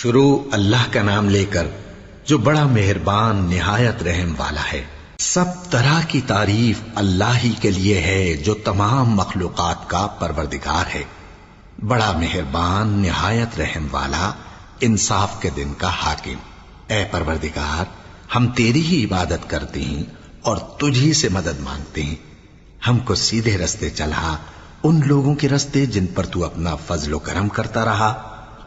شروع اللہ کا نام لے کر جو بڑا مہربان نہایت رحم والا ہے۔ سب طرح کی تعریف اللہ ہی کے لیے ہے جو تمام مخلوقات کا پروردگار ہے، بڑا مہربان نہایت رحم والا، انصاف کے دن کا حاکم۔ اے پروردگار، ہم تیری ہی عبادت کرتے ہیں اور تجھی سے مدد مانگتے ہیں۔ ہم کو سیدھے رستے چلا، ان لوگوں کے رستے جن پر تو اپنا فضل و کرم کرتا رہا،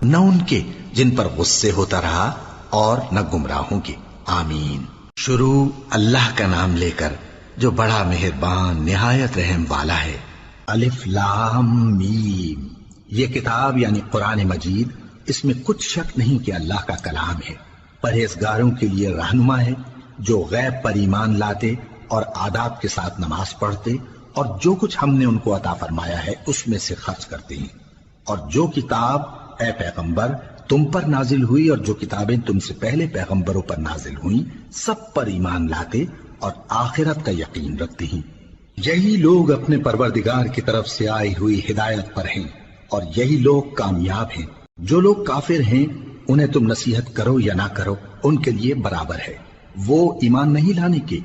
نہ ان کے جن پر غصے ہوتا رہا اور نہ گمراہوں کے۔ آمین۔ شروع اللہ کا نام لے کر جو بڑا مہربان نہایت رحم والا ہے۔ الف لام میم۔ یہ کتاب یعنی قرآن مجید، اس میں کچھ شک نہیں کہ اللہ کا کلام ہے، پرہیزگاروں کے لیے رہنما ہے، جو غیب پر ایمان لاتے اور آداب کے ساتھ نماز پڑھتے اور جو کچھ ہم نے ان کو عطا فرمایا ہے اس میں سے خرچ کرتے ہیں، اور جو کتاب اے پیغمبر تم پر نازل ہوئی اور جو کتابیں تم سے پہلے پیغمبروں پر نازل ہوئیں سب پر ایمان لاتے اور آخرت کا یقین رکھتے ہیں۔ یہی لوگ اپنے پروردگار کی طرف سے آئی ہوئی ہدایت پر ہیں اور یہی لوگ کامیاب ہیں۔ جو لوگ کافر ہیں انہیں تم نصیحت کرو یا نہ کرو ان کے لیے برابر ہے، وہ ایمان نہیں لانے کے۔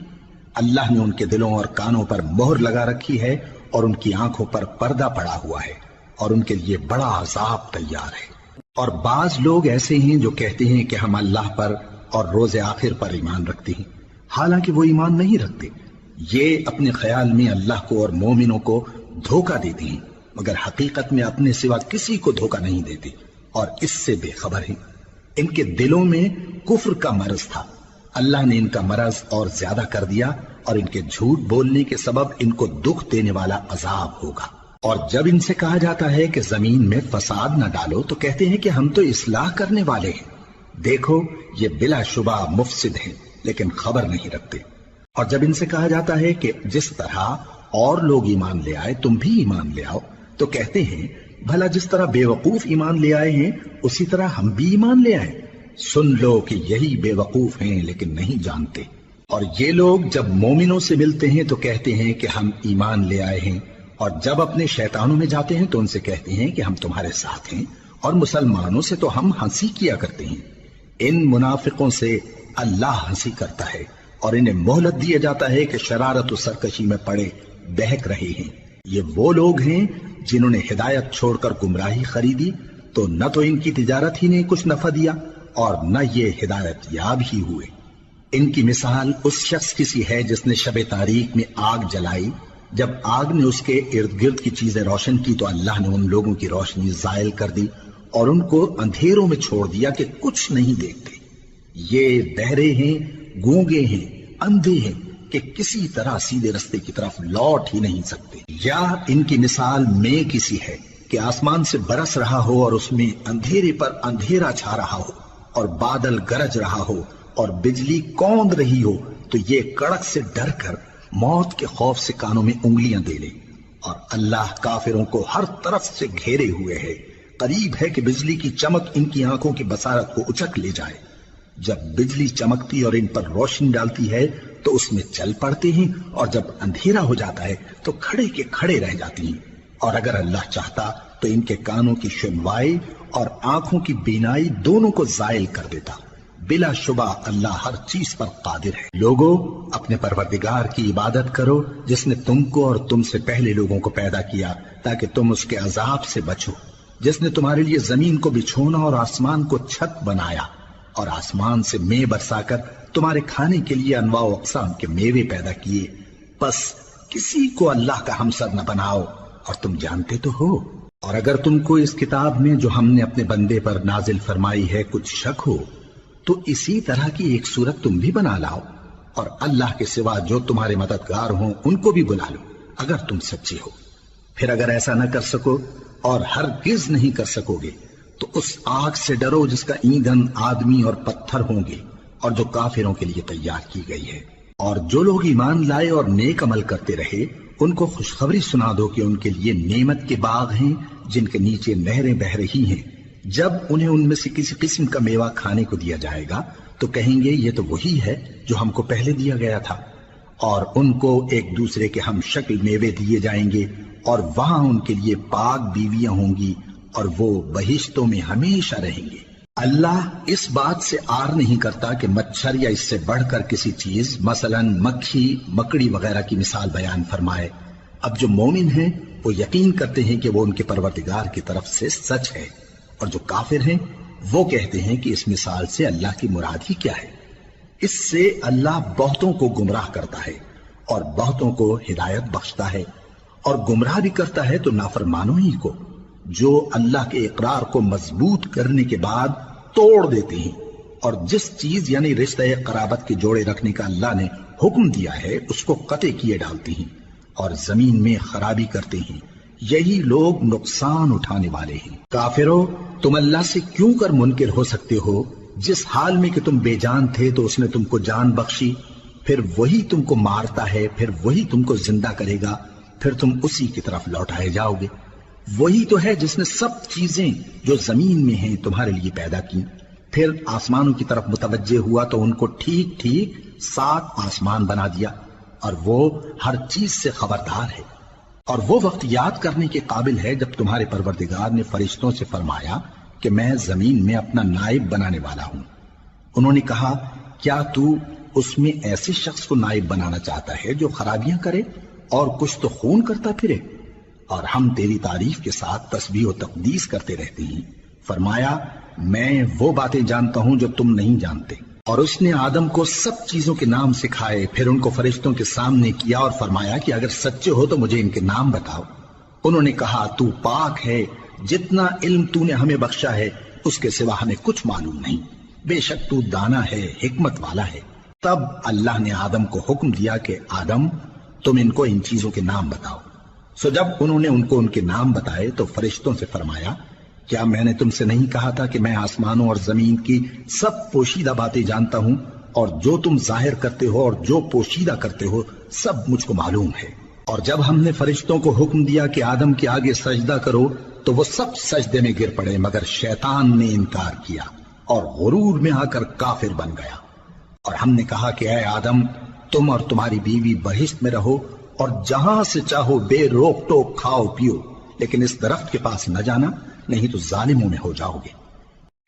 اللہ نے ان کے دلوں اور کانوں پر مہر لگا رکھی ہے اور ان کی آنکھوں پر پردہ پڑا ہوا ہے اور ان کے لیے بڑا عذاب تیار ہے۔ اور بعض لوگ ایسے ہیں جو کہتے ہیں کہ ہم اللہ پر اور روز آخر پر ایمان رکھتے ہیں، حالانکہ وہ ایمان نہیں رکھتے۔ یہ اپنے خیال میں اللہ کو اور مومنوں کو دھوکہ دیتے ہیں، مگر حقیقت میں اپنے سوا کسی کو دھوکہ نہیں دیتے اور اس سے بے خبر ہیں۔ ان کے دلوں میں کفر کا مرض تھا، اللہ نے ان کا مرض اور زیادہ کر دیا اور ان کے جھوٹ بولنے کے سبب ان کو دکھ دینے والا عذاب ہوگا۔ اور جب ان سے کہا جاتا ہے کہ زمین میں فساد نہ ڈالو تو کہتے ہیں کہ ہم تو اصلاح کرنے والے ہیں۔ دیکھو یہ بلا شبہ مفسد ہیں لیکن خبر نہیں رکھتے۔ اور جب ان سے کہا جاتا ہے کہ جس طرح اور لوگ ایمان لے آئے تم بھی ایمان لے آؤ تو کہتے ہیں بھلا جس طرح بے وقوف ایمان لے آئے ہیں اسی طرح ہم بھی ایمان لے آئیں۔ سن لو کہ یہی بے وقوف ہیں لیکن نہیں جانتے۔ اور یہ لوگ جب مومنوں سے ملتے ہیں تو کہتے ہیں کہ ہم ایمان لے آئے ہیں، اور جب اپنے شیطانوں میں جاتے ہیں تو ان سے کہتے ہیں کہ ہم تمہارے ساتھ ہیں، اور مسلمانوں سے تو ہم ہنسی کیا کرتے ہیں۔ ان منافقوں سے اللہ ہنسی کرتا ہے اور انہیں مہلت دیا جاتا ہے کہ شرارت و سرکشی میں پڑے بہک رہے ہیں۔ یہ وہ لوگ ہیں جنہوں نے ہدایت چھوڑ کر گمراہی خریدی تو نہ تو ان کی تجارت ہی نے کچھ نفع دیا اور نہ یہ ہدایت یاب ہی ہوئے۔ ان کی مثال اس شخص کی سی ہے جس نے شب تاریک میں آگ جلائی، جب آگ نے اس کے ارد گرد کی چیزیں روشن کی تو اللہ نے ان لوگوں کی روشنی زائل کر دی اور ان کو اندھیروں میں چھوڑ دیا کہ کچھ نہیں دیکھتے۔ یہ بہرے ہیں، گونگے ہیں، اندھے ہیں کہ کسی طرح سیدھے رستے کی طرف لوٹ ہی نہیں سکتے۔ یا ان کی مثال میں کسی ہے کہ آسمان سے برس رہا ہو اور اس میں اندھیرے پر اندھیرا چھا رہا ہو اور بادل گرج رہا ہو اور بجلی کوند رہی ہو تو یہ کڑک سے ڈر کر موت کے خوف سے کانوں میں انگلیاں دے لے۔ اور اللہ کافروں کو ہر طرف سے گھیرے ہوئے ہے، قریب ہے کہ بجلی کی چمک ان کی آنکھوں کی بصارت کو اچک لے جائے۔ جب بجلی چمکتی اور ان پر روشنی ڈالتی ہے تو اس میں چل پڑتے ہیں، اور جب اندھیرا ہو جاتا ہے تو کھڑے کے کھڑے رہ جاتی ہیں۔ اور اگر اللہ چاہتا تو ان کے کانوں کی سنوائی اور آنکھوں کی بینائی دونوں کو زائل کر دیتا۔ بلا شبہ اللہ ہر چیز پر قادر ہے۔ لوگو اپنے پروردگار کی عبادت کرو جس نے تم کو اور تم سے پہلے لوگوں کو پیدا کیا تاکہ تم اس کے عذاب سے بچو، جس نے تمہارے لیے زمین کو بچھونا اور آسمان کو چھت بنایا اور آسمان سے مے برسا کر تمہارے کھانے کے لیے انواع و اقسام کے میوے پیدا کیے۔ بس کسی کو اللہ کا ہمسر نہ بناؤ اور تم جانتے تو ہو۔ اور اگر تم کو اس کتاب میں جو ہم نے اپنے بندے پر نازل فرمائی ہے کچھ شک ہو تو اسی طرح کی ایک صورت تم بھی بنا لاؤ، اور اللہ کے سوا جو تمہارے مددگار ہوں ان کو بھی بلا لو اگر تم سچے ہو۔ پھر اگر ایسا نہ کر سکو اور ہرگز نہیں کر سکو گے تو اس آگ سے ڈرو جس کا ایندھن آدمی اور پتھر ہوں گے اور جو کافروں کے لیے تیار کی گئی ہے۔ اور جو لوگ ایمان لائے اور نیک عمل کرتے رہے ان کو خوشخبری سنا دو کہ ان کے لیے نعمت کے باغ ہیں جن کے نیچے نہریں بہہ رہی ہیں۔ جب انہیں ان میں سے کسی قسم کا میوہ کھانے کو دیا جائے گا تو کہیں گے یہ تو وہی ہے جو ہم کو پہلے دیا گیا تھا، اور ان کو ایک دوسرے کے ہم شکل میوے دیے جائیں گے اور وہاں ان کے لیے پاک بیویاں ہوں گی اور وہ بہشتوں میں ہمیشہ رہیں گے۔ اللہ اس بات سے آر نہیں کرتا کہ مچھر یا اس سے بڑھ کر کسی چیز مثلاً مکھی مکڑی وغیرہ کی مثال بیان فرمائے۔ اب جو مومن ہیں وہ یقین کرتے ہیں کہ وہ ان کے پروردگار کی طرف سے سچ ہے، اور جو کافر ہیں وہ کہتے ہیں کہ اس مثال سے اللہ کی مراد ہی کیا ہے۔ اس سے اللہ بہتوں کو گمراہ کرتا ہے اور بہتوں کو ہدایت بخشتا ہے، اور گمراہ بھی کرتا ہے تو نافرمانوں ہی کو، جو اللہ کے اقرار کو مضبوط کرنے کے بعد توڑ دیتے ہیں، اور جس چیز یعنی رشتہ قرابت کے جوڑے رکھنے کا اللہ نے حکم دیا ہے اس کو قطع کیے ڈالتے ہیں اور زمین میں خرابی کرتے ہیں۔ یہی لوگ نقصان اٹھانے والے ہیں۔ کافرو، تم اللہ سے کیوں کر منکر ہو سکتے ہو؟ جس حال میں کہ تم بے جان تھے تو اس نے تم کو جان بخشی، پھر وہی تم کو مارتا ہے، پھر وہی تم کو زندہ کرے گا، پھر تم اسی کی طرف لوٹائے جاؤ گے۔ وہی تو ہے جس نے سب چیزیں جو زمین میں ہیں تمہارے لیے پیدا کی، پھر آسمانوں کی طرف متوجہ ہوا تو ان کو ٹھیک ٹھیک 7 آسمان بنا دیا، اور وہ ہر چیز سے خبردار ہے۔ اور وہ وقت یاد کرنے کے قابل ہے جب تمہارے پروردگار نے فرشتوں سے فرمایا کہ میں زمین میں اپنا نائب بنانے والا ہوں۔ انہوں نے کہا، کیا تو اس میں ایسے شخص کو نائب بنانا چاہتا ہے جو خرابیاں کرے اور کچھ تو خون کرتا پھرے؟ اور ہم تیری تعریف کے ساتھ تسبیح و تقدیس کرتے رہتے ہیں۔ فرمایا، میں وہ باتیں جانتا ہوں جو تم نہیں جانتے۔ اور اس نے آدم کو سب چیزوں کے نام سکھائے، پھر ان کو فرشتوں کے سامنے کیا اور فرمایا کہ اگر سچے ہو تو مجھے ان کے نام بتاؤ۔ انہوں نے کہا، تو پاک ہے، جتنا علم تو نے ہمیں بخشا ہے اس کے سوا ہمیں کچھ معلوم نہیں، بے شک تو دانا ہے، حکمت والا ہے۔ تب اللہ نے آدم کو حکم دیا کہ آدم، تم ان کو ان چیزوں کے نام بتاؤ۔ سو جب انہوں نے ان کو ان کے نام بتائے تو فرشتوں سے فرمایا، کیا میں نے تم سے نہیں کہا تھا کہ میں آسمانوں اور زمین کی سب پوشیدہ باتیں جانتا ہوں، اور جو تم ظاہر کرتے ہو اور جو پوشیدہ کرتے ہو سب مجھ کو معلوم ہے۔ اور جب ہم نے فرشتوں کو حکم دیا کہ آدم کے آگے سجدہ کرو تو وہ سب سجدے میں گر پڑے مگر شیطان نے انکار کیا اور غرور میں آ کر کافر بن گیا۔ اور ہم نے کہا کہ اے آدم، تم اور تمہاری بیوی بہشت میں رہو اور جہاں سے چاہو بے روک ٹوک کھاؤ پیو، لیکن اس درخت کے پاس نہ جانا، نہیں تو ظالموں میں ہو جاؤ گے۔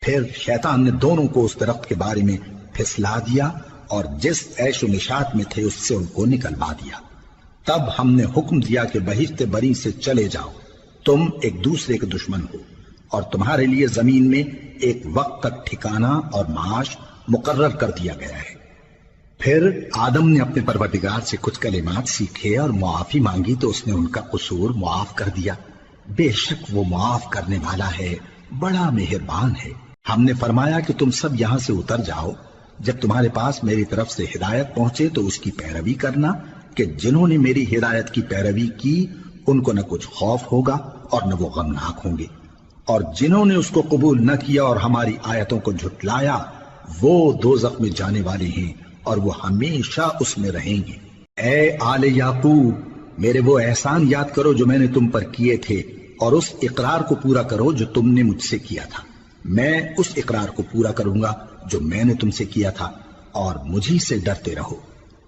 پھر شیطان نے دونوں کو اس درخت کے بارے میں پھسلا دیا اور جس عیش و نشاط میں تھے اس سے ان کو نکلوا دیا۔ تب ہم نے حکم دیا کہ بہشت بری سے چلے جاؤ، تم ایک دوسرے کے دشمن ہو، اور تمہارے لیے زمین میں ایک وقت تک ٹھکانہ اور معاش مقرر کر دیا گیا ہے۔ پھر آدم نے اپنے پروردگار سے کچھ کلمات سیکھے اور معافی مانگی تو اس نے ان کا قصور معاف کر دیا۔ بے شک وہ معاف کرنے والا ہے، بڑا مہربان ہے۔ ہم نے فرمایا کہ تم سب یہاں سے اتر جاؤ، جب تمہارے پاس میری طرف سے ہدایت پہنچے تو اس کی پیروی کرنا، کہ جنہوں نے میری ہدایت کی پیروی کی ان کو نہ کچھ خوف ہوگا اور نہ وہ غمناک ہوں گے، اور جنہوں نے اس کو قبول نہ کیا اور ہماری آیتوں کو جھٹلایا وہ دوزخ میں جانے والے ہیں اور وہ ہمیشہ اس میں رہیں گے۔ اے آل یعقوب، میرے وہ احسان یاد کرو جو میں نے تم پر کیے تھے، اور اس اقرار کو پورا کرو جو تم نے مجھ سے کیا تھا۔ میں اس اقرار کو پورا کروں گا جو میں نے تم سے کیا تھا، اور مجھی سے ڈرتے رہو۔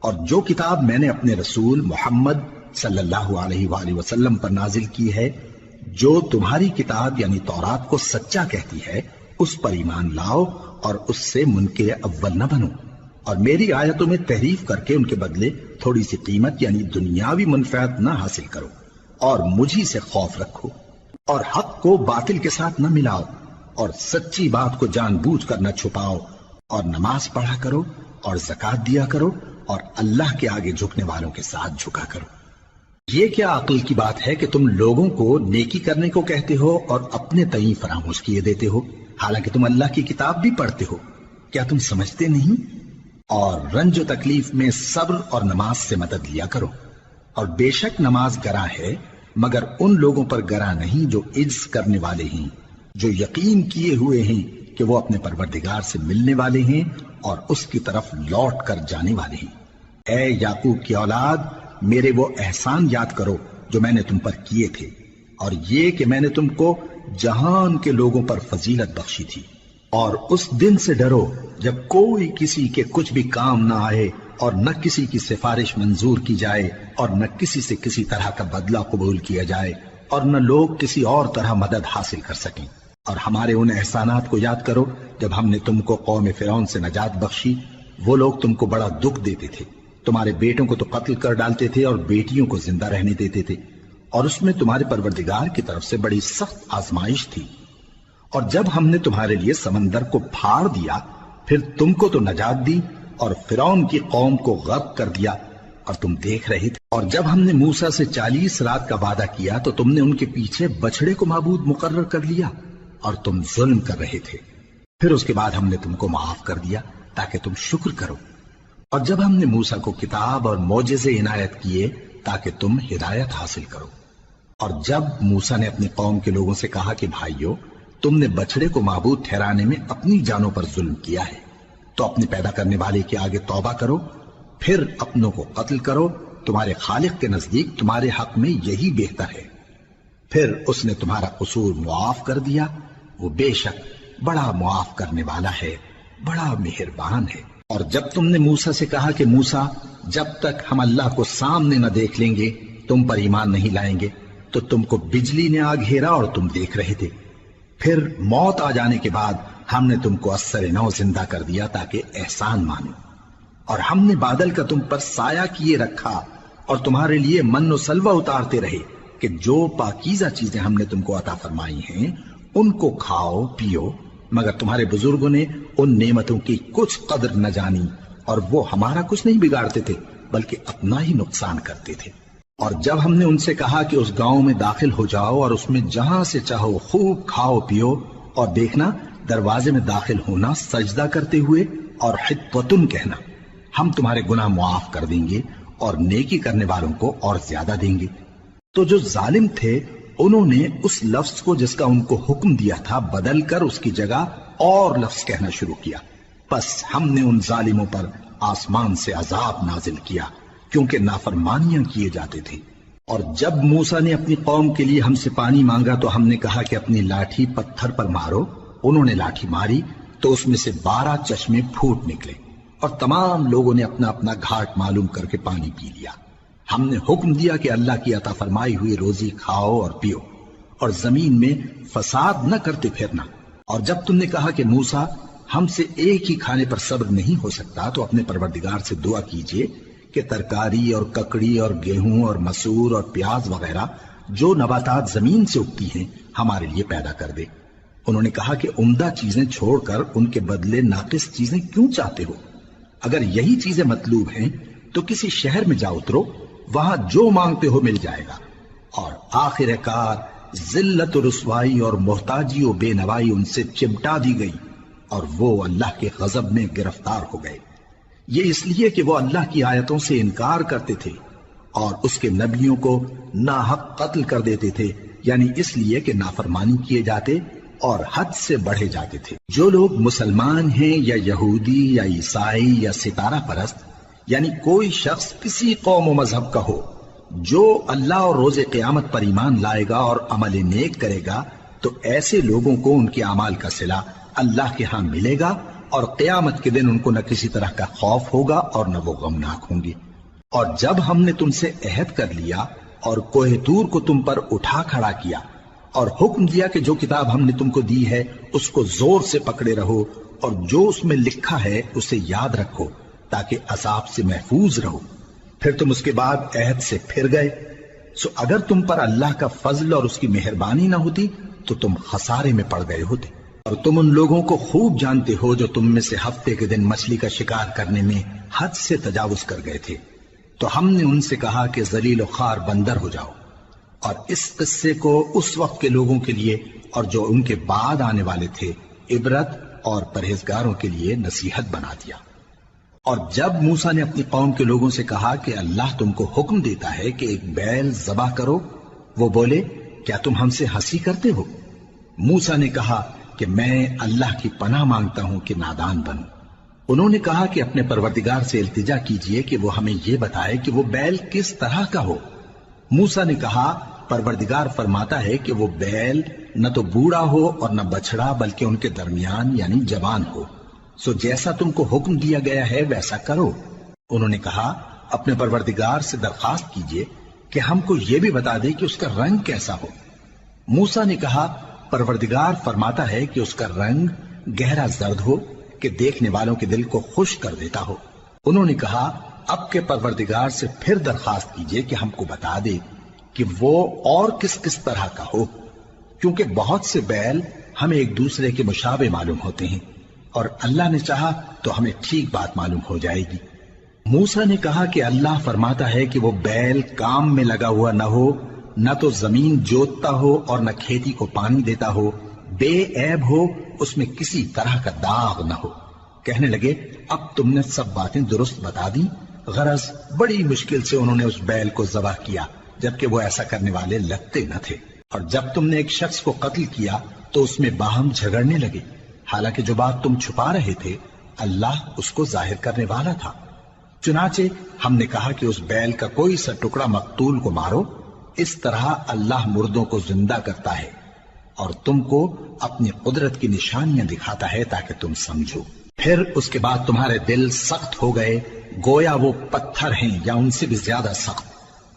اور جو کتاب میں نے اپنے رسول محمد صلی اللہ علیہ وآلہ وسلم پر نازل کی ہے، جو تمہاری کتاب یعنی تورات کو سچا کہتی ہے، اس پر ایمان لاؤ اور اس سے منکر اول نہ بنو، اور میری آیتوں میں تحریف کر کے ان کے بدلے تھوڑی سی قیمت یعنی دنیاوی منفعت نہ حاصل کرو، اور مجھی سے خوف رکھو، اور حق کو باطل کے ساتھ نہ ملاؤ، اور سچی بات کو جان بوجھ کر نہ چھپاؤ، اور نماز پڑھا کرو اور زکوٰۃ دیا کرو، اور اللہ کے آگے جھکنے والوں کے ساتھ جھکا کرو۔ یہ کیا عقل کی بات ہے کہ تم لوگوں کو نیکی کرنے کو کہتے ہو اور اپنے تئیں فراموش کیے دیتے ہو، حالانکہ تم اللہ کی کتاب بھی پڑھتے ہو؟ کیا تم سمجھتے نہیں؟ اور رنج و تکلیف میں صبر اور نماز سے مدد لیا کرو، اور بے شک نماز گراں ہے مگر ان لوگوں پر گراں نہیں جو عجز کرنے والے ہیں، جو یقین کیے ہوئے ہیں کہ وہ اپنے پروردگار سے ملنے والے ہیں اور اس کی طرف لوٹ کر جانے والے ہیں۔ اے یعقوب کی اولاد، میرے وہ احسان یاد کرو جو میں نے تم پر کیے تھے، اور یہ کہ میں نے تم کو جہان کے لوگوں پر فضیلت بخشی تھی۔ اور اس دن سے ڈرو جب کوئی کسی کے کچھ بھی کام نہ آئے، اور نہ کسی کی سفارش منظور کی جائے، اور نہ کسی سے کسی طرح کا بدلہ قبول کیا جائے، اور نہ لوگ کسی اور طرح مدد حاصل کر سکیں۔ اور ہمارے ان احسانات کو یاد کرو جب ہم نے تم کو قوم فرعون سے نجات بخشی۔ وہ لوگ تم کو بڑا دکھ دیتے تھے، تمہارے بیٹوں کو تو قتل کر ڈالتے تھے اور بیٹیوں کو زندہ رہنے دیتے تھے، اور اس میں تمہارے پروردگار کی طرف سے بڑی سخت آزمائش تھی۔ اور جب ہم نے تمہارے لیے سمندر کو پھاڑ دیا، پھر تم کو تو نجات دی اور فرعون کی قوم کو غرق کر دیا، اور تم دیکھ رہے تھے۔ اور جب ہم نے موسیٰ سے 40 رات کا وعدہ کیا تو تم نے ان کے پیچھے بچڑے کو معبود مقرر کر لیا اور تم ظلم کر رہے تھے۔ پھر اس کے بعد ہم نے تم کو معاف کر دیا تاکہ تم شکر کرو۔ اور جب ہم نے موسیٰ کو کتاب اور معجزے عنایت کیے تاکہ تم ہدایت حاصل کرو۔ اور جب موسیٰ نے اپنی قوم کے لوگوں سے کہا کہ بھائیو، تم نے بچڑے کو معبود ٹھہرانے میں اپنی جانوں پر ظلم کیا ہے، تو اپنے پیدا کرنے والے کے آگے توبہ کرو، پھر اپنوں کو قتل کرو، تمہارے خالق کے نزدیک تمہارے حق میں یہی بہتر ہے۔ پھر اس نے تمہارا قصور معاف کر دیا، وہ بے شک بڑا معاف کرنے والا ہے، بڑا مہربان ہے۔ اور جب تم نے موسیٰ سے کہا کہ موسیٰ، جب تک ہم اللہ کو سامنے نہ دیکھ لیں گے تم پر ایمان نہیں لائیں گے، تو تم کو بجلی نے آ گھیرا اور تم دیکھ رہے تھے۔ پھر موت آ جانے کے بعد ہم نے تم کو اثر نو زندہ کر دیا تاکہ احسان مانو۔ اور ہم نے بادل کا تم پر سایہ کیے رکھا اور تمہارے لیے من و سلوہ اتارتے رہے کہ جو پاکیزہ چیزیں ہم نے تم کو عطا فرمائی ہیں ان کو کھاؤ پیو، مگر تمہارے بزرگوں نے ان نعمتوں کی کچھ قدر نہ جانی، اور وہ ہمارا کچھ نہیں بگاڑتے تھے بلکہ اپنا ہی نقصان کرتے تھے۔ اور جب ہم نے ان سے کہا کہ اس گاؤں میں داخل ہو جاؤ اور اس میں جہاں سے چاہو خوب کھاؤ پیو، اور دیکھنا دروازے میں داخل ہونا سجدہ کرتے ہوئے اور حطوتن کہنا، ہم تمہارے گناہ معاف کر دیں گے اور نیکی کرنے والوں کو اور زیادہ دیں گے۔ تو جو ظالم تھے انہوں نے اس لفظ کو جس کا ان کو حکم دیا تھا بدل کر اس کی جگہ اور لفظ کہنا شروع کیا، پس ہم نے ان ظالموں پر آسمان سے عذاب نازل کیا کیونکہ نافرمانیاں کیے جاتے تھے۔ اور جب موسیٰ نے اپنی قوم کے لیے ہم سے پانی مانگا تو ہم نے کہا کہ اپنی لاٹھی پتھر پر مارو۔ انہوں نے لاٹھی ماری تو اس میں سے 12 چشمے پھوٹ نکلے اور تمام لوگوں نے اپنا اپنا گھاٹ معلوم کر کے پانی پی لیا۔ ہم نے حکم دیا کہ اللہ کی عطا فرمائی ہوئی روزی کھاؤ اور پیو اور زمین میں فساد نہ کرتے پھرنا۔ اور جب تم نے کہا کہ موسیٰ ہم سے ایک ہی کھانے پر صبر نہیں ہو سکتا تو اپنے پروردگار سے دعا کیجئے کہ ترکاری اور ککڑی اور گیہوں اور مسور اور پیاز وغیرہ جو نباتات زمین سے اگتی ہیں ہمارے لیے پیدا کر دے۔ انہوں نے کہا کہ عمدہ چیزیں چھوڑ کر ان کے بدلے ناقص چیزیں کیوں چاہتے ہو؟ اگر یہی چیزیں مطلوب ہیں تو کسی شہر میں جا اترو، وہاں جو مانگتے ہو مل جائے گا۔ اور آخر کار ذلت و رسوائی اور محتاجی و بے نوائی ان سے چمٹا دی گئی اور وہ اللہ کے غضب میں گرفتار ہو گئے۔ یہ اس لیے کہ وہ اللہ کی آیتوں سے انکار کرتے تھے اور اس کے نبیوں کو ناحق قتل کر دیتے تھے، یعنی اس لیے کہ نافرمانی کیے جاتے اور حد سے بڑھے جاتے تھے۔ جو لوگ مسلمان ہیں یا یہودی یا عیسائی یا ستارہ پرست، یعنی کوئی شخص کسی قوم و مذہب کا ہو، جو اللہ اور روز قیامت پر ایمان لائے گا اور عمل نیک کرے گا تو ایسے لوگوں کو ان کے اعمال کا صلہ اللہ کے ہاں ملے گا، اور قیامت کے دن ان کو نہ کسی طرح کا خوف ہوگا اور نہ وہ غمناک ہوں گے۔ اور جب ہم نے تم سے عہد کر لیا اور کوہ طور کو تم پر اٹھا کھڑا کیا اور حکم دیا کہ جو کتاب ہم نے تم کو دی ہے اس کو زور سے پکڑے رہو اور جو اس میں لکھا ہے اسے یاد رکھو تاکہ عذاب سے محفوظ رہو، پھر تم اس کے بعد عہد سے پھر گئے، سو اگر تم پر اللہ کا فضل اور اس کی مہربانی نہ ہوتی تو تم خسارے میں پڑ گئے ہوتے۔ اور تم ان لوگوں کو خوب جانتے ہو جو تم میں سے ہفتے کے دن مچھلی کا شکار کرنے میں حد سے تجاوز کر گئے تھے، تو ہم نے ان سے کہا کہ ذلیل و خوار بندر ہو جاؤ، اور اس قصے کو اس وقت کے لوگوں کے لیے اور جو ان کے بعد آنے والے تھے عبرت اور پرہیزگاروں کے لیے نصیحت بنا دیا۔ اور جب موسیٰ نے اپنی قوم کے لوگوں سے کہا کہ اللہ تم کو حکم دیتا ہے کہ ایک بیل ذبح کرو، وہ بولے کیا تم ہم سے ہنسی کرتے ہو؟ موسیٰ نے کہا کہ میں اللہ کی پناہ مانگتا ہوں کہ نادان بنوں۔ انہوں نے کہا کہ اپنے پروردگار سے التجا کیجئے کہ وہ ہمیں یہ بتائے کہ وہ بیل کس طرح کا ہو۔ موسیٰ نے کہا پروردگار فرماتا ہے کہ وہ بیل نہ تو بوڑھا ہو اور نہ بچڑا بلکہ ان کے درمیان یعنی جوان ہو، سو جیسا تم کو حکم دیا گیا ہے ویسا کرو۔ انہوں نے کہا اپنے پروردگار سے درخواست کیجئے کہ ہم کو یہ بھی بتا دے کہ اس کا رنگ کیسا ہو۔ موسیٰ نے کہا پروردگار فرماتا ہے کہ اس کا رنگ گہرا زرد ہو کہ دیکھنے والوں کے دل کو خوش کر دیتا ہو۔ انہوں نے کہا اب کے پروردگار سے پھر درخواست کیجئے کہ ہم کو بتا دے کہ وہ اور کس کس طرح کا ہو، کیونکہ بہت سے بیل ہمیں ایک دوسرے کے مشابہ معلوم ہوتے ہیں، اور اللہ نے چاہا تو ہمیں ٹھیک بات معلوم ہو جائے گی۔ موسیٰ نے کہا کہ اللہ فرماتا ہے کہ وہ بیل کام میں لگا ہوا نہ ہو، نہ تو زمین جوتتا ہو اور نہ کھیتی کو پانی دیتا ہو، بے عیب ہو، اس میں کسی طرح کا داغ نہ ہو۔ کہنے لگے اب تم نے سب باتیں درست بتا دی، غرض بڑی مشکل سے انہوں نے اس بیل کو ذبح کیا، جبکہ وہ ایسا کرنے والے لگتے نہ تھے۔ اور جب تم نے ایک شخص کو قتل کیا تو اس میں باہم جھگڑنے لگے، حالانکہ جو بات تم چھپا رہے تھے اللہ اس کو ظاہر کرنے والا تھا۔ چنانچہ ہم نے کہا کہ اس بیل کا کوئی سا ٹکڑا مقتول کو مارو، اس طرح اللہ مردوں کو زندہ کرتا ہے اور تم کو اپنی قدرت کی نشانیاں دکھاتا ہے تاکہ تم سمجھو۔ پھر اس کے بعد تمہارے دل سخت ہو گئے، گویا وہ پتھر ہیں یا ان سے بھی زیادہ سخت۔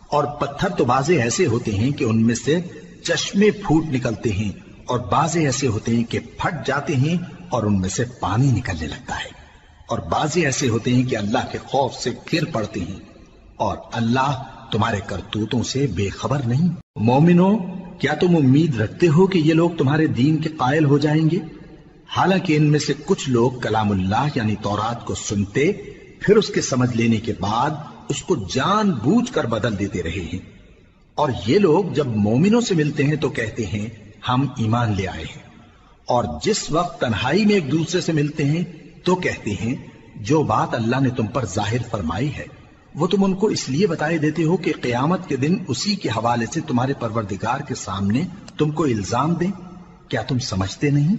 اور پتھر تو بعضے ایسے ہوتے ہیں کہ ان میں سے چشمے پھوٹ نکلتے ہیں، اور بعضے ایسے ہوتے ہیں کہ پھٹ جاتے ہیں اور ان میں سے پانی نکلنے لگتا ہے، اور بعضے ایسے ہوتے ہیں کہ اللہ کے خوف سے گر پڑتے ہیں، اور اللہ تمہارے کرتوتوں سے بے خبر نہیں۔ مومنو، کیا تم امید رکھتے ہو کہ یہ لوگ تمہارے دین کے قائل ہو جائیں گے؟ حالانکہ ان میں سے کچھ لوگ کلام اللہ یعنی تورات کو سنتے پھر اس کے سمجھ لینے کے بعد اس کو جان بوجھ کر بدل دیتے رہے ہیں، اور یہ لوگ جب مومنوں سے ملتے ہیں تو کہتے ہیں ہم ایمان لے آئے ہیں، اور جس وقت تنہائی میں ایک دوسرے سے ملتے ہیں تو کہتے ہیں جو بات اللہ نے تم پر ظاہر فرمائی ہے وہ تم ان کو اس لیے بتائے دیتے ہو کہ قیامت کے دن اسی کے حوالے سے تمہارے پروردگار کے سامنے تم کو الزام دیں۔ کیا تم سمجھتے نہیں؟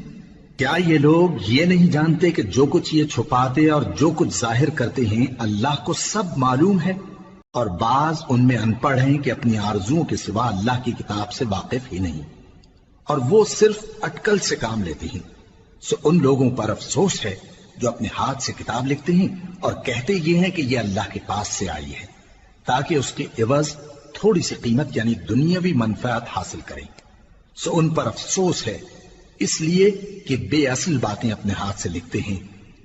کیا یہ لوگ یہ نہیں جانتے کہ جو کچھ یہ چھپاتے اور جو کچھ ظاہر کرتے ہیں اللہ کو سب معلوم ہے؟ اور بعض ان میں ان پڑھ ہیں کہ اپنی آرزوؤں کے سوا اللہ کی کتاب سے واقف ہی نہیں، اور وہ صرف اٹکل سے کام لیتے ہیں۔ سو ان لوگوں پر افسوس ہے جو اپنے ہاتھ سے کتاب لکھتے ہیں اور کہتے یہ ہیں کہ یہ اللہ کے پاس سے آئی ہے تاکہ اس کے عوض تھوڑی سی قیمت یعنی دنیاوی منفعت حاصل کریں۔ سو ان پر افسوس ہے اس لیے کہ بے اصل باتیں اپنے ہاتھ سے لکھتے ہیں،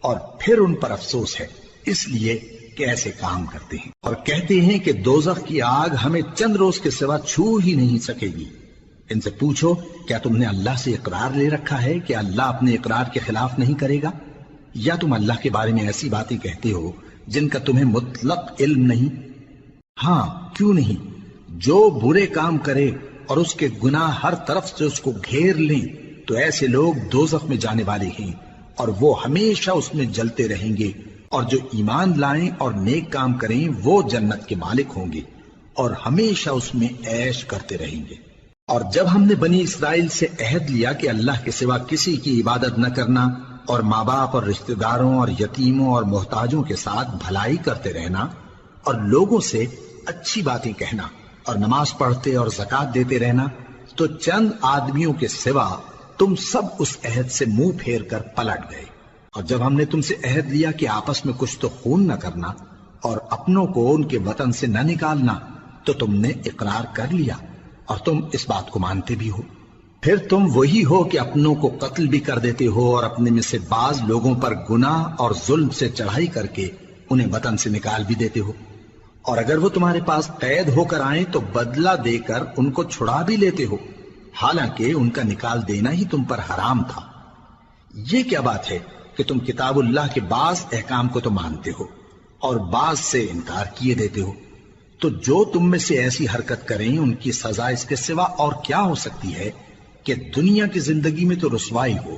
اور پھر ان پر افسوس ہے اس لیے کہ ایسے کام کرتے ہیں، اور کہتے ہیں کہ دوزخ کی آگ ہمیں چند روز کے سوا چھو ہی نہیں سکے گی۔ ان سے پوچھو کیا تم نے اللہ سے اقرار لے رکھا ہے کہ اللہ اپنے اقرار کے خلاف نہیں کرے گا، یا تم اللہ کے بارے میں ایسی باتیں کہتے ہو جن کا تمہیں مطلق علم نہیں؟ ہاں کیوں نہیں، جو برے کام کرے اور اس کے گناہ ہر طرف سے اس کو گھیر لیں تو ایسے لوگ دوزخ میں جانے والے ہیں، اور وہ ہمیشہ اس میں جلتے رہیں گے، اور جو ایمان لائیں اور نیک کام کریں وہ جنت کے مالک ہوں گے اور ہمیشہ اس میں عیش کرتے رہیں گے۔ اور جب ہم نے بنی اسرائیل سے عہد لیا کہ اللہ کے سوا کسی کی عبادت نہ کرنا اور ماں باپ اور رشتہ داروں اور یتیموں اور محتاجوں کے ساتھ بھلائی کرتے رہنا اور لوگوں سے اچھی باتیں کہنا اور نماز پڑھتے اور زکوٰۃ دیتے رہنا، تو چند آدمیوں کے سوا تم سب اس عہد سے منہ پھیر کر پلٹ گئے۔ اور جب ہم نے تم سے عہد لیا کہ آپس میں کچھ تو خون نہ کرنا اور اپنوں کو ان کے وطن سے نہ نکالنا، تو تم نے اقرار کر لیا اور تم اس بات کو مانتے بھی ہو۔ پھر تم وہی ہو کہ اپنوں کو قتل بھی کر دیتے ہو اور اپنے میں سے بعض لوگوں پر گناہ اور ظلم سے چڑھائی کر کے انہیں وطن سے نکال بھی دیتے ہو، اور اگر وہ تمہارے پاس قید ہو کر آئیں تو بدلہ دے کر ان کو چھڑا بھی لیتے ہو، حالانکہ ان کا نکال دینا ہی تم پر حرام تھا۔ یہ کیا بات ہے کہ تم کتاب اللہ کے بعض احکام کو تو مانتے ہو اور بعض سے انکار کیے دیتے ہو؟ تو جو تم میں سے ایسی حرکت کریں ان کی سزا اس کے سوا اور کیا ہو سکتی ہے کہ دنیا کی زندگی میں تو رسوائی ہو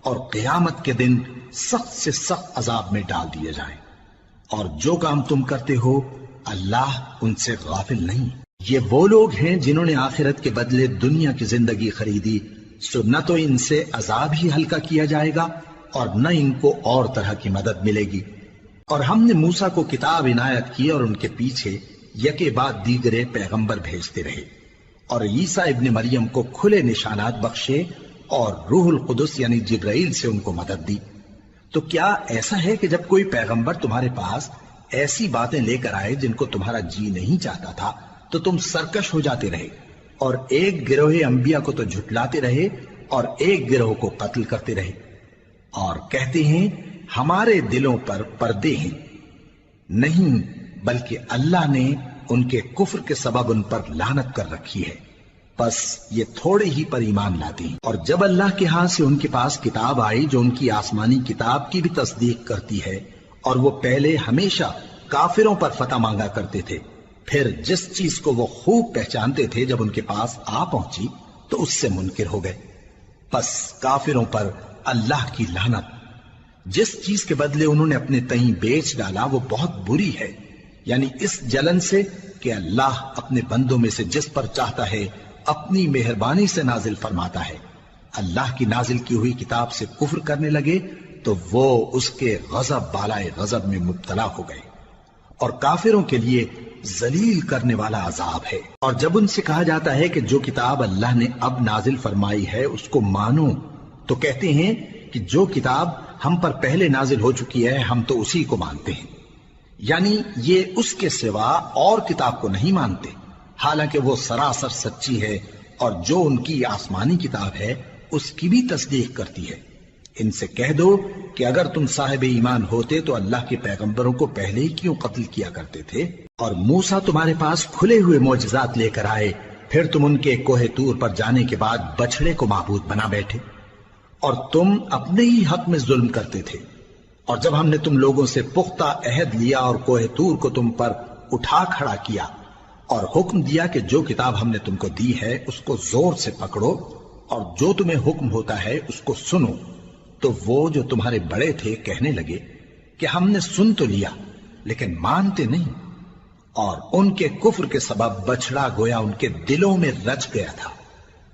اور قیامت کے دن سخت سے سخت عذاب میں ڈال دیے جائیں۔ اور جو کام تم کرتے ہو اللہ ان سے غافل نہیں۔ یہ وہ لوگ ہیں جنہوں نے آخرت کے بدلے دنیا کی زندگی خریدی، سو نہ تو ان سے عذاب ہی ہلکا کیا جائے گا اور نہ ان کو اور طرح کی مدد ملے گی۔ اور ہم نے موسیٰ کو کتاب عنایت کی اور ان کے پیچھے یکے بعد دیگرے پیغمبر بھیجتے رہے، اور عیسیٰ ابن مریم کو کھلے نشانات بخشے اور روح القدس یعنی جبرائیل سے ان کو مدد دی۔ تو کیا ایسا ہے کہ جب کوئی پیغمبر تمہارے پاس ایسی باتیں لے کر آئے جن کو تمہارا جی نہیں چاہتا تھا تو تم سرکش ہو جاتے رہے، اور ایک گروہ انبیاء کو تو جھٹلاتے رہے اور ایک گروہ کو قتل کرتے رہے، اور کہتے ہیں ہمارے دلوں پر پردے ہیں، نہیں بلکہ اللہ نے ان کے کفر کے سبب ان پر لعنت کر رکھی ہے، بس یہ تھوڑے ہی پر ایمان لاتے ہیں۔ اور جب اللہ کے ہاں سے ان کے پاس کتاب آئی جو ان کی آسمانی کتاب کی بھی تصدیق کرتی ہے، اور وہ پہلے ہمیشہ کافروں پر فتح مانگا کرتے تھے، پھر جس چیز کو وہ خوب پہچانتے تھے جب ان کے پاس آ پہنچی تو اس سے منکر ہو گئے، بس کافروں پر اللہ کی لعنت۔ جس چیز کے بدلے انہوں نے اپنے تئیں بیچ ڈالا وہ بہت بری ہے، یعنی اس جلن سے کہ اللہ اپنے بندوں میں سے جس پر چاہتا ہے اپنی مہربانی سے نازل فرماتا ہے۔ اللہ کی نازل کی ہوئی کتاب سے کفر کرنے لگے تو وہ اس کے غضب بالائے غضب میں مبتلا ہو گئے، اور کافروں کے لیے ذلیل کرنے والا عذاب ہے۔ اور جب ان سے کہا جاتا ہے کہ جو کتاب اللہ نے اب نازل فرمائی ہے اس کو مانو، تو کہتے ہیں کہ جو کتاب ہم پر پہلے نازل ہو چکی ہے ہم تو اسی کو مانتے ہیں، یعنی یہ اس کے سوا اور کتاب کو نہیں مانتے، حالانکہ وہ سراسر سچی ہے، اور جو ان کی آسمانی کتاب ہے اس کی بھی تصدیق کرتی ہے۔ ان سے کہہ دو کہ اگر تم صاحب ایمان ہوتے تو اللہ کے پیغمبروں کو پہلے ہی کیوں قتل کیا کرتے تھے؟ اور موسیٰ تمہارے پاس کھلے ہوئے معجزات لے کر آئے، پھر تم ان کے کوہ طور پر جانے کے بعد بچڑے کو معبود بنا بیٹھے، اور تم اپنے ہی حق میں ظلم کرتے تھے۔ اور جب ہم نے تم لوگوں سے پختہ عہد لیا اور کوہ طور کو تم پر اٹھا کھڑا کیا اور حکم دیا کہ جو کتاب ہم نے تم کو دی ہے اس کو زور سے پکڑو اور جو تمہیں حکم ہوتا ہے اس کو سنو، تو وہ جو تمہارے بڑے تھے کہنے لگے کہ ہم نے سن تو لیا لیکن مانتے نہیں، اور ان کے کفر کے سبب بچڑا گویا ان کے دلوں میں رچ گیا تھا۔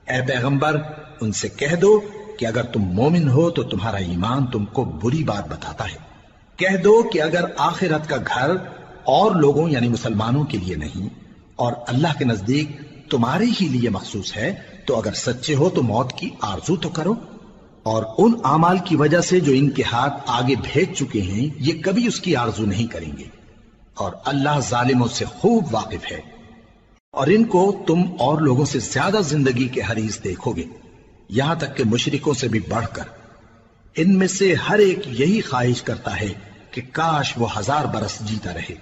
اے پیغمبر ان سے کہہ دو کہ اگر تم مومن ہو تو تمہارا ایمان تم کو بری بات بتاتا ہے۔ کہہ دو کہ اگر آخرت کا گھر اور لوگوں یعنی مسلمانوں کے لیے نہیں اور اللہ کے نزدیک تمہارے ہی لیے مخصوص ہے تو اگر سچے ہو تو موت کی آرزو تو کرو، اور ان اعمال کی وجہ سے جو ان کے ہاتھ آگے بھیج چکے ہیں یہ کبھی اس کی آرزو نہیں کریں گے، اور اللہ ظالموں سے خوب واقف ہے۔ اور ان کو تم اور لوگوں سے زیادہ زندگی کے حریص دیکھو گے، یہاں تک کہ مشرکوں سے بھی بڑھ کر۔ ان میں سے ہر ایک یہی خواہش کرتا ہے کہ کاش وہ 1000 برس جیتا رہے،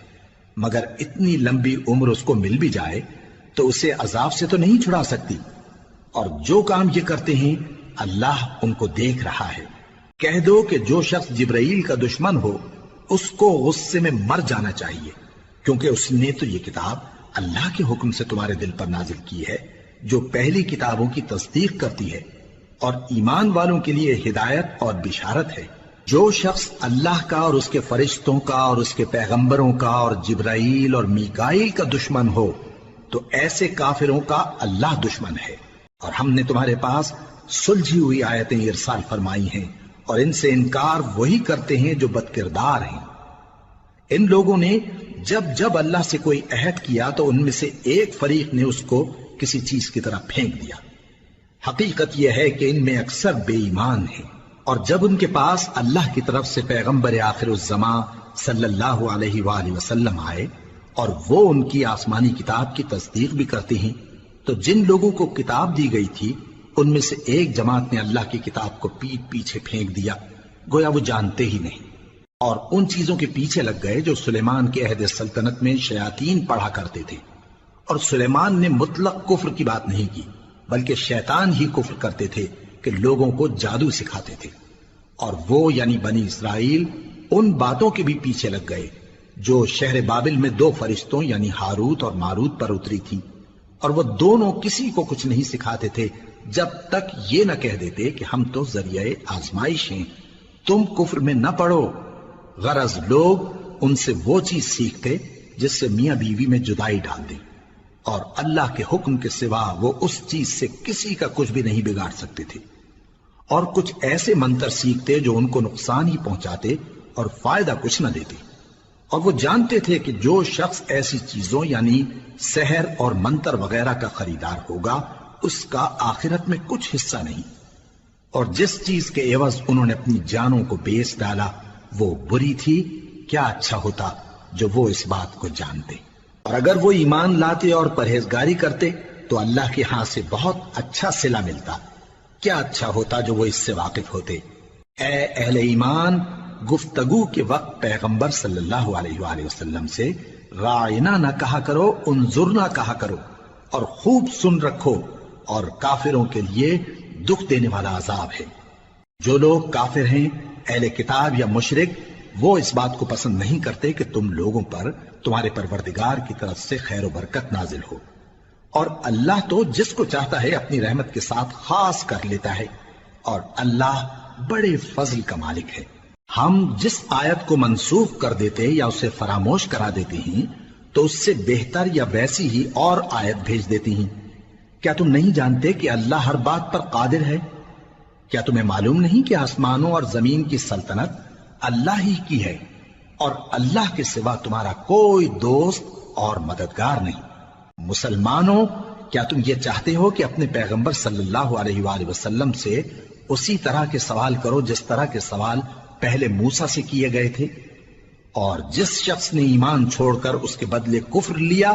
مگر اتنی لمبی عمر اس کو مل بھی جائے تو اسے عذاب سے تو نہیں چھڑا سکتی، اور جو کام یہ کرتے ہیں اللہ ان کو دیکھ رہا ہے۔ کہہ دو کہ جو شخص جبرائیل کا دشمن ہو اس کو غصے میں مر جانا چاہیے، کیونکہ اس نے تو یہ کتاب اللہ کے حکم سے تمہارے دل پر نازل کی ہے جو پہلی کتابوں کی تصدیق کرتی ہے، اور ایمان والوں کے لیے ہدایت اور بشارت ہے۔ جو شخص اللہ کا اور اس کے فرشتوں کا اور اس کے پیغمبروں کا اور جبرائیل اور میکائیل کا دشمن ہو تو ایسے کافروں کا اللہ دشمن ہے۔ اور ہم نے تمہارے پاس سلجھی ہوئی آیتیں ارسال فرمائی ہیں، اور ان سے انکار وہی کرتے ہیں جو بد کردار ہیں۔ ان لوگوں نے جب جب اللہ سے کوئی عہد کیا تو ان میں سے ایک فریق نے اس کو کسی چیز کی طرح پھینک دیا۔ حقیقت یہ ہے کہ ان میں اکثر بے ایمان ہیں، اور جب ان کے پاس اللہ کی طرف سے پیغمبر آخر الزمان صلی اللہ علیہ وآلہ وسلم آئے اور وہ ان کی آسمانی کتاب کی تصدیق بھی کرتے ہیں، تو جن لوگوں کو کتاب دی گئی تھی ان میں سے ایک جماعت نے اللہ کی کتاب کو پیٹ پیچھے پھینک دیا، گویا وہ جانتے ہی نہیں، اور ان چیزوں کے پیچھے لگ گئے جو سلیمان کے عہد سلطنت میں شیاطین پڑھا کرتے تھے۔ اور سلیمان نے مطلق کفر کی بات نہیں کی، بلکہ شیطان ہی کفر کرتے تھے کہ لوگوں کو جادو سکھاتے تھے، اور وہ یعنی بنی اسرائیل ان باتوں کے بھی پیچھے لگ گئے جو شہر بابل میں 2 فرشتوں یعنی ہاروت اور ماروت پر اتری تھی، اور وہ دونوں کسی کو کچھ نہیں سکھاتے تھے جب تک یہ نہ کہہ دیتے کہ ہم تو ذریعہ آزمائش ہیں، تم کفر میں نہ پڑو۔ غرض لوگ ان سے وہ چیز سیکھتے جس سے میاں بیوی میں جدائی ڈال دیں، اور اللہ کے حکم کے سوا وہ اس چیز سے کسی کا کچھ بھی نہیں بگاڑ سکتے تھے، اور کچھ ایسے منتر سیکھتے جو ان کو نقصان ہی پہنچاتے اور فائدہ کچھ نہ دیتے۔ اور وہ جانتے تھے کہ جو شخص ایسی چیزوں یعنی سحر اور منتر وغیرہ کا خریدار ہوگا اس کا آخرت میں کچھ حصہ نہیں، اور جس چیز کے عوض انہوں نے اپنی جانوں کو بیچ ڈالا وہ بری تھی، کیا اچھا ہوتا جو وہ اس بات کو جانتے۔ اور اگر وہ ایمان لاتے اور پرہیزگاری کرتے تو اللہ کے ہاں سے بہت اچھا صلہ ملتا، کیا اچھا ہوتا جو وہ اس سے واقف ہوتے۔ اے اہل ایمان، گفتگو کے وقت پیغمبر صلی اللہ علیہ وآلہ وسلم سے رائنا نہ کہا کرو، انظرنا کہا کرو، اور خوب سن رکھو، اور کافروں کے لیے دکھ دینے والا عذاب ہے۔ جو لوگ کافر ہیں، اہل کتاب یا مشرک، وہ اس بات کو پسند نہیں کرتے کہ تم لوگوں پر تمہارے پروردگار کی طرف سے خیر و برکت نازل ہو، اور اللہ تو جس کو چاہتا ہے اپنی رحمت کے ساتھ خاص کر لیتا ہے، اور اللہ بڑے فضل کا مالک ہے۔ ہم جس آیت کو منسوخ کر دیتے یا اسے فراموش کرا دیتے ہیں تو اس سے بہتر یا ویسی ہی اور آیت بھیج دیتی ہیں۔ کیا تم نہیں جانتے کہ اللہ ہر بات پر قادر ہے؟ کیا تمہیں معلوم نہیں کہ آسمانوں اور زمین کی سلطنت اللہ ہی کی ہے، اور اللہ کے سوا تمہارا کوئی دوست اور مددگار نہیں؟ مسلمانوں، کیا تم یہ چاہتے ہو کہ اپنے پیغمبر صلی اللہ علیہ وآلہ وسلم سے اسی طرح کے سوال کرو جس طرح کے سوال پہلے موسیٰ سے کیے گئے تھے؟ اور جس شخص نے ایمان چھوڑ کر اس کے بدلے کفر لیا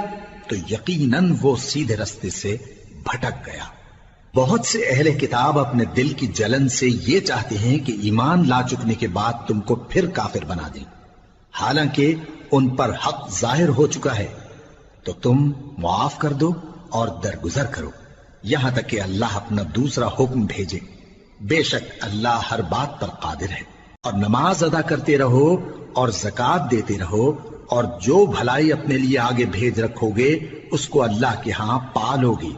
تو یقیناً وہ سیدھے رستے سے بھٹک گیا۔ بہت سے اہل کتاب اپنے دل کی جلن سے یہ چاہتے ہیں کہ ایمان لا چکنے کے بعد تم کو پھر کافر بنا دیں، حالانکہ ان پر حق ظاہر ہو چکا ہے۔ تو تم معاف کر دو اور درگزر کرو یہاں تک کہ اللہ اپنا دوسرا حکم بھیجے۔ بے شک اللہ ہر بات پر قادر ہے۔ اور نماز ادا کرتے رہو اور زکوٰۃ دیتے رہو، اور جو بھلائی اپنے لیے آگے بھیج رکھو گے اس کو اللہ کے ہاں پالو گے۔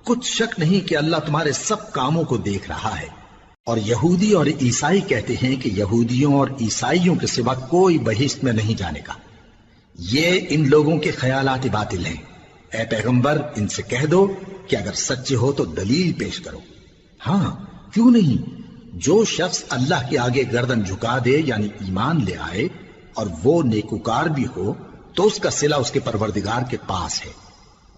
کچھ شک نہیں کہ اللہ تمہارے سب کاموں کو دیکھ رہا ہے۔ اور یہودی اور عیسائی کہتے ہیں کہ یہودیوں اور عیسائیوں کے سوا کوئی بہشت میں نہیں جانے کا۔ یہ ان لوگوں کے خیالات باطل ہیں۔ اے پیغمبر، ان سے کہہ دو کہ اگر سچے ہو تو دلیل پیش کرو۔ ہاں، کیوں نہیں؟ جو شخص اللہ کے آگے گردن جھکا دے، یعنی ایمان لے آئے، اور وہ نیکوکار بھی ہو، تو اس کا صلہ اس کے پروردگار کے پاس ہے۔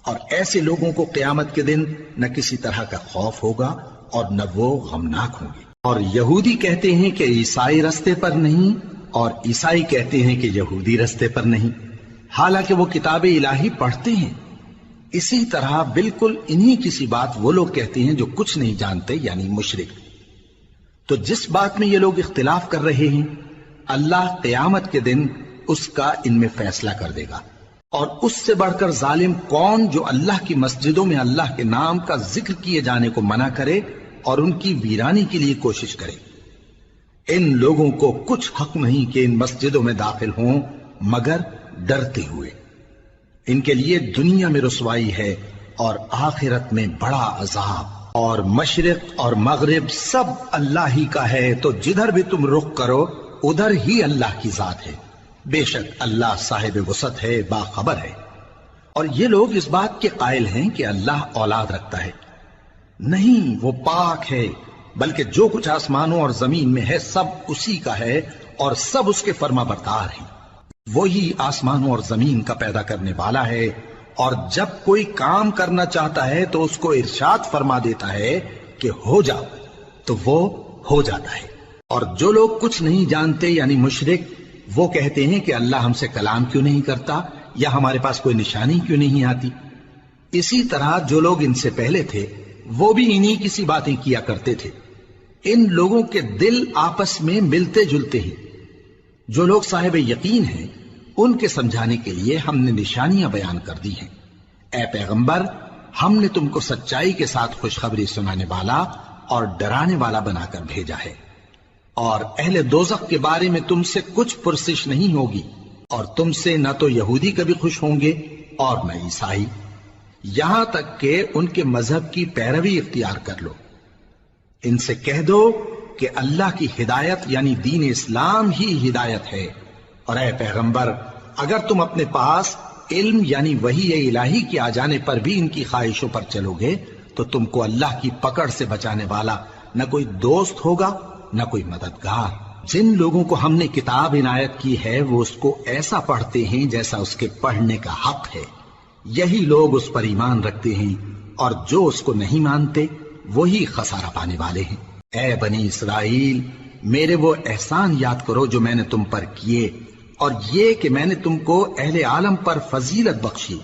اور ایسے لوگوں کو قیامت کے دن نہ کسی طرح کا خوف ہوگا اور نہ وہ غمناک ہوں گے۔ اور یہودی کہتے ہیں کہ عیسائی رستے پر نہیں، اور عیسائی کہتے ہیں کہ یہودی رستے پر نہیں، حالانکہ وہ کتاب الہی پڑھتے ہیں۔ اسی طرح بالکل انہی کسی بات وہ لوگ کہتے ہیں جو کچھ نہیں جانتے، یعنی مشرک۔ تو جس بات میں یہ لوگ اختلاف کر رہے ہیں، اللہ قیامت کے دن اس کا ان میں فیصلہ کر دے گا۔ اور اس سے بڑھ کر ظالم کون جو اللہ کی مسجدوں میں اللہ کے نام کا ذکر کیے جانے کو منع کرے اور ان کی ویرانی کے لیے کوشش کرے۔ ان لوگوں کو کچھ حق نہیں کہ ان مسجدوں میں داخل ہوں مگر ڈرتے ہوئے۔ ان کے لیے دنیا میں رسوائی ہے اور آخرت میں بڑا عذاب۔ اور مشرق اور مغرب سب اللہ ہی کا ہے، تو جدھر بھی تم رخ کرو ادھر ہی اللہ کی ذات ہے۔ بے شک اللہ صاحب وسعت ہے، باخبر ہے۔ اور یہ لوگ اس بات کے قائل ہیں کہ اللہ اولاد رکھتا ہے۔ نہیں، وہ پاک ہے، بلکہ جو کچھ آسمانوں اور زمین میں ہے سب اسی کا ہے، اور سب اس کے فرما بردار ہیں۔ وہی آسمانوں اور زمین کا پیدا کرنے والا ہے، اور جب کوئی کام کرنا چاہتا ہے تو اس کو ارشاد فرما دیتا ہے کہ ہو جا، تو وہ ہو جاتا ہے۔ اور جو لوگ کچھ نہیں جانتے یعنی مشرک، وہ کہتے ہیں کہ اللہ ہم سے کلام کیوں نہیں کرتا، یا ہمارے پاس کوئی نشانی کیوں نہیں آتی۔ اسی طرح جو لوگ ان سے پہلے تھے وہ بھی انہی کسی باتیں کیا کرتے تھے۔ ان لوگوں کے دل آپس میں ملتے جلتے ہیں۔ جو لوگ صاحب یقین ہیں ان کے سمجھانے کے لیے ہم نے نشانیاں بیان کر دی ہیں۔ اے پیغمبر، ہم نے تم کو سچائی کے ساتھ خوشخبری سنانے والا اور ڈرانے والا بنا کر بھیجا ہے۔ اور اہل دوزخ کے بارے میں تم سے کچھ پرسش نہیں ہوگی، اور تم سے نہ تو یہودی کبھی خوش ہوں گے اور نہ عیسائی، یہاں تک کہ ان کے مذہب کی پیروی اختیار کر لو۔ ان سے کہہ دو کہ اللہ کی ہدایت یعنی دین اسلام ہی ہدایت ہے۔ اور اے پیغمبر، اگر تم اپنے پاس علم یعنی وحی الہی کے آ جانے پر بھی ان کی خواہشوں پر چلو گے تو تم کو اللہ کی پکڑ سے بچانے والا نہ کوئی دوست ہوگا نہ کوئی مددگار۔ جن لوگوں کو ہم نے کتاب عنایت کی ہے وہ اس کو ایسا پڑھتے ہیں جیسا اس کے پڑھنے کا حق ہے، یہی لوگ اس پر ایمان رکھتے ہیں، اور جو اس کو نہیں مانتے وہی خسارہ پانے والے ہیں۔ اے بنی اسرائیل، میرے وہ احسان یاد کرو جو میں نے تم پر کیے، اور یہ کہ میں نے تم کو اہل عالم پر فضیلت بخشی۔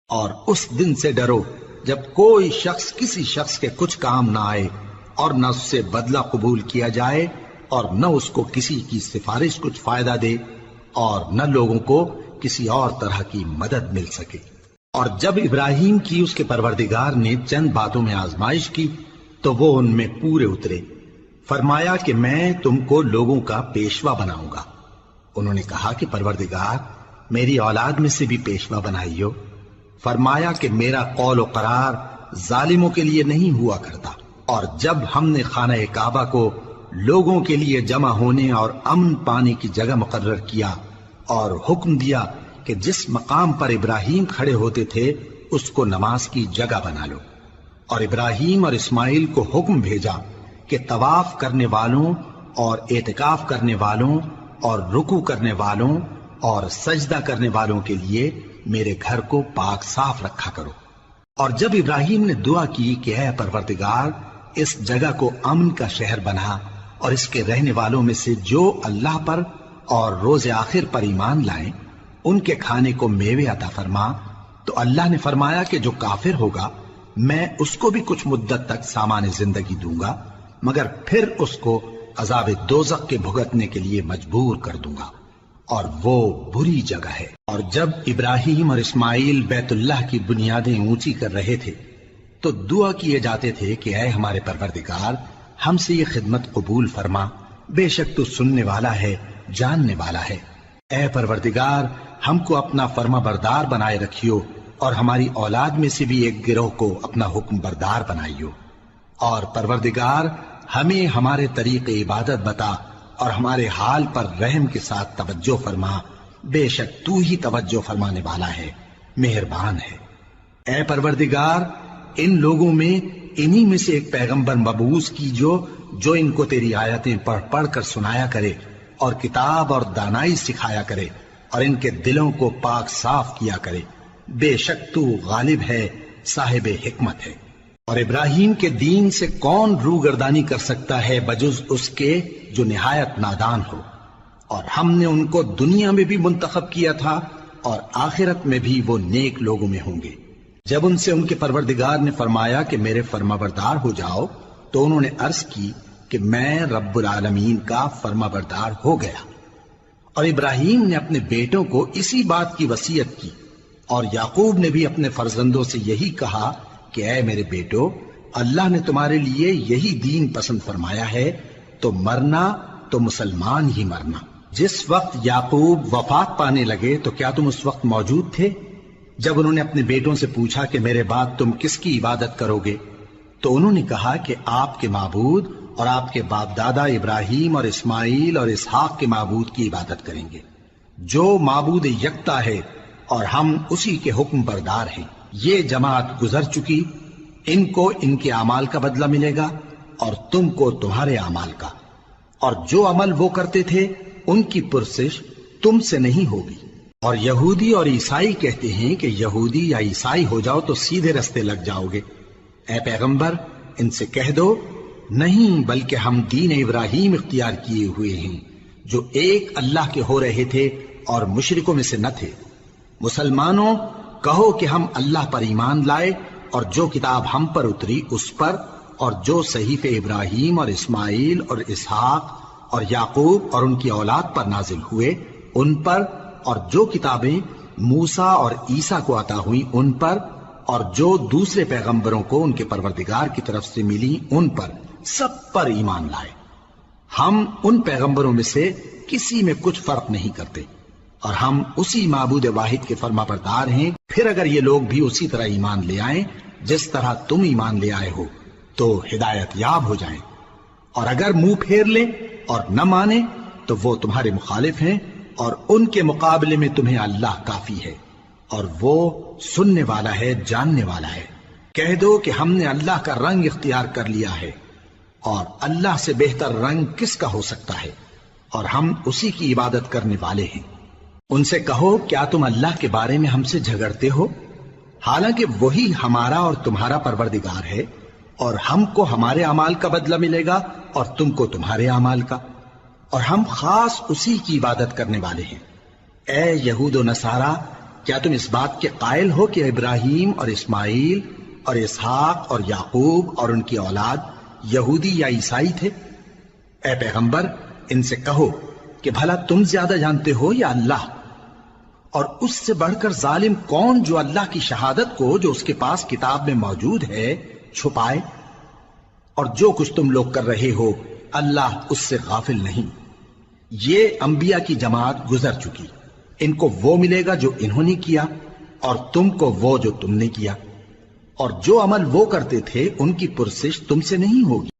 اور اس دن سے ڈرو جب کوئی شخص کسی شخص کے کچھ کام نہ آئے، اور نہ اس سے بدلہ قبول کیا جائے اور نہ اس کو کسی کی سفارش کچھ فائدہ دے اور نہ لوگوں کو کسی اور طرح کی مدد مل سکے۔ اور جب ابراہیم کی اس کے پروردگار نے چند باتوں میں آزمائش کی تو وہ ان میں پورے اترے۔ فرمایا کہ میں تم کو لوگوں کا پیشوا بناؤں گا۔ انہوں نے کہا کہ پروردگار میری اولاد میں سے بھی پیشوا بنائیو۔ فرمایا کہ میرا قول و قرار ظالموں کے لیے نہیں ہوا کرتا۔ اور جب ہم نے خانہ کعبہ کو لوگوں کے لیے جمع ہونے اور امن پانے کی جگہ مقرر کیا اور حکم دیا کہ جس مقام پر ابراہیم کھڑے ہوتے تھے اس کو نماز کی جگہ بنا لو، اور ابراہیم اور اسماعیل کو حکم بھیجا کہ طواف کرنے والوں اور اعتکاف کرنے والوں اور رکوع کرنے والوں اور سجدہ کرنے والوں کے لیے میرے گھر کو پاک صاف رکھا کرو۔ اور جب ابراہیم نے دعا کی کہ اے پروردگار اس جگہ کو امن کا شہر بنا اور اس کے رہنے والوں میں سے جو اللہ پر اور روز آخر پر ایمان لائیں ان کے کھانے کو میوے عطا فرما، تو اللہ نے فرمایا کہ جو کافر ہوگا میں اس کو بھی کچھ مدت تک سامان زندگی دوں گا، مگر پھر اس کو عذاب دوزخ کے بھگتنے کے لیے مجبور کر دوں گا، اور وہ بری جگہ ہے۔ اور جب ابراہیم اور اسماعیل بیت اللہ کی بنیادیں اونچی کر رہے تھے تو دعا کیے جاتے تھے کہ اے ہمارے پروردگار ہم سے یہ خدمت قبول فرما، بے شک تو سننے والا ہے، جاننے والا ہے۔ اے پروردگار ہم کو اپنا فرما بردار بنائے رکھیو اور ہماری اولاد میں سے بھی ایک گروہ کو اپنا حکم بردار بنائیو، اور پروردگار ہمیں ہمارے طریق عبادت بتا اور ہمارے حال پر رحم کے ساتھ توجہ فرما، بے شک تو ہی توجہ فرمانے والا ہے، مہربان ہے۔ اے پروردگار ان لوگوں میں انہی میں سے ایک پیغمبر مبعوث کیجو جو ان کو تیری آیتیں پڑھ پڑھ کر سنایا کرے اور کتاب اور دانائی سکھایا کرے اور ان کے دلوں کو پاک صاف کیا کرے، بے شک تو غالب ہے، صاحب حکمت ہے۔ اور ابراہیم کے دین سے کون روگردانی کر سکتا ہے بجز اس کے جو نہایت نادان ہو، اور ہم نے ان کو دنیا میں بھی منتخب کیا تھا اور آخرت میں بھی وہ نیک لوگوں میں ہوں گے۔ جب ان سے ان کے پروردگار نے فرمایا کہ میرے فرما بردار ہو جاؤ تو انہوں نے عرض کی کہ میں رب العالمین کا فرما بردار ہو گیا۔ اور ابراہیم نے اپنے بیٹوں کو اسی بات کی وصیت کی، اور یعقوب نے بھی اپنے فرزندوں سے یہی کہا کہ اے میرے بیٹو، اللہ نے تمہارے لیے یہی دین پسند فرمایا ہے، تو مرنا تو مسلمان ہی مرنا۔ جس وقت یعقوب وفات پانے لگے تو کیا تم اس وقت موجود تھے جب انہوں نے اپنے بیٹوں سے پوچھا کہ میرے بعد تم کس کی عبادت کرو گے؟ تو انہوں نے کہا کہ آپ کے معبود اور آپ کے باپ دادا ابراہیم اور اسماعیل اور اسحاق کے معبود کی عبادت کریں گے، جو معبود یکتا ہے اور ہم اسی کے حکم بردار ہیں۔ یہ جماعت گزر چکی، ان کو ان کے اعمال کا بدلہ ملے گا اور تم کو تمہارے اعمال کا، اور جو عمل وہ کرتے تھے ان کی پرسش تم سے نہیں ہوگی۔ اور یہودی اور عیسائی کہتے ہیں کہ یہودی یا عیسائی ہو جاؤ تو سیدھے رستے لگ جاؤ گے۔ اے پیغمبر ان سے کہہ دو نہیں، بلکہ ہم دین ابراہیم اختیار کیے ہوئے ہیں جو ایک اللہ کے ہو رہے تھے اور مشرکوں میں سے نہ تھے۔ مسلمانوں کہو کہ ہم اللہ پر ایمان لائے اور جو کتاب ہم پر اتری اس پر، اور جو صحیفے ابراہیم اور اسماعیل اور اسحاق اور یعقوب اور ان کی اولاد پر نازل ہوئے ان پر، اور جو کتابیں موسیٰ اور عیسیٰ کو عطا ہوئیں ان پر، اور جو دوسرے پیغمبروں کو ان کے پروردگار کی طرف سے ملی ان پر، سب پر ایمان لائے۔ ہم ان پیغمبروں میں سے کسی میں کچھ فرق نہیں کرتے، اور ہم اسی معبود واحد کے فرما بردار ہیں۔ پھر اگر یہ لوگ بھی اسی طرح ایمان لے آئیں جس طرح تم ایمان لے آئے ہو تو ہدایت یاب ہو جائیں، اور اگر منہ پھیر لیں اور نہ مانے تو وہ تمہارے مخالف ہیں، اور ان کے مقابلے میں تمہیں اللہ کافی ہے، اور وہ سننے والا ہے، جاننے والا ہے۔ کہہ دو کہ ہم نے اللہ کا رنگ اختیار کر لیا ہے، اور اللہ سے بہتر رنگ کس کا ہو سکتا ہے، اور ہم اسی کی عبادت کرنے والے ہیں۔ ان سے کہو کیا تم اللہ کے بارے میں ہم سے جھگڑتے ہو، حالانکہ وہی ہمارا اور تمہارا پروردگار ہے، اور ہم کو ہمارے اعمال کا بدلہ ملے گا اور تم کو تمہارے اعمال کا، اور ہم خاص اسی کی عبادت کرنے والے ہیں۔ اے یہود و نصارا، کیا تم اس بات کے قائل ہو کہ ابراہیم اور اسماعیل اور اسحاق اور یعقوب اور ان کی اولاد یہودی یا عیسائی تھے؟ اے پیغمبر ان سے کہو کہ بھلا تم زیادہ جانتے ہو یا اللہ؟ اور اس سے بڑھ کر ظالم کون جو اللہ کی شہادت کو جو اس کے پاس کتاب میں موجود ہے چھپائے؟ اور جو کچھ تم لوگ کر رہے ہو اللہ اس سے غافل نہیں۔ یہ انبیاء کی جماعت گزر چکی، ان کو وہ ملے گا جو انہوں نے کیا اور تم کو وہ جو تم نے کیا، اور جو عمل وہ کرتے تھے ان کی پرسش تم سے نہیں ہوگی۔